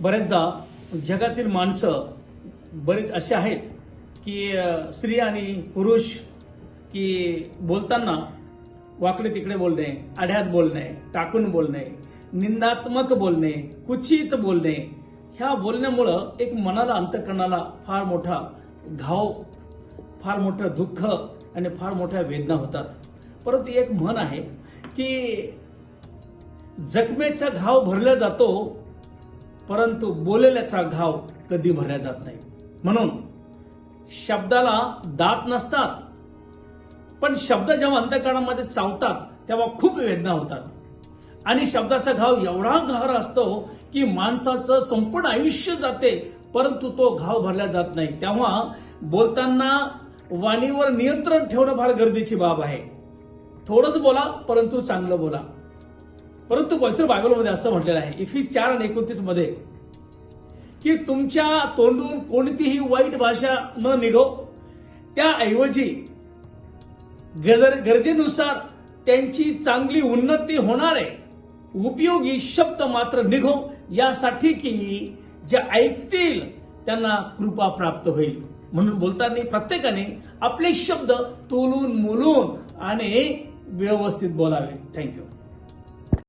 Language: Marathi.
बरेचदा जगातील माणसं बरेच असे आहेत की स्त्री आणि पुरुष की बोलताना वाकडे तिकडे बोलणे, आढ्यात बोलणे, टाकून बोलणे, निंदात्मक बोलणे, कुचित बोलणे, ह्या बोलण्यामुळं एक मनाला अंतःकरणाला फार मोठा घाव, फार मोठं दुःख आणि फार मोठ्या वेदना होतात. परंतु एक म्हण आहे की जखमेचा घाव भरला जातो परंतु बोललेल्याचा घाव कधी भरला जात नाही. म्हणून शब्दाला दात नसतात, पण शब्द जेव्हा अंतःकरणामध्ये चावतात तेव्हा खूप वेदना होतात आणि शब्दाचा घाव एवढा गहरा असतो की माणसाचं संपूर्ण आयुष्य जाते परंतु तो घाव भरला जात नाही. तेव्हा बोलताना वाणीवर नियंत्रण ठेवणं फार गरजेची बाब आहे. थोडंच बोला परंतु चांगलं बोला. परंतु पवित्र बायबलमध्ये असं म्हटलेलं आहे इफिस 4:29 मध्ये की तुमच्या तोंडून कोणतीही वाईट भाषा न निघो, त्याऐवजी गरजेनुसार त्यांची चांगली उन्नती होणारे उपयोगी शब्द मात्र निघो, यासाठी की जे ऐकतील त्यांना कृपा प्राप्त होईल. म्हणून बोलताना प्रत्येकाने आपले शब्द तोलून मोलून आणि व्यवस्थित बोलावे. थँक्यू.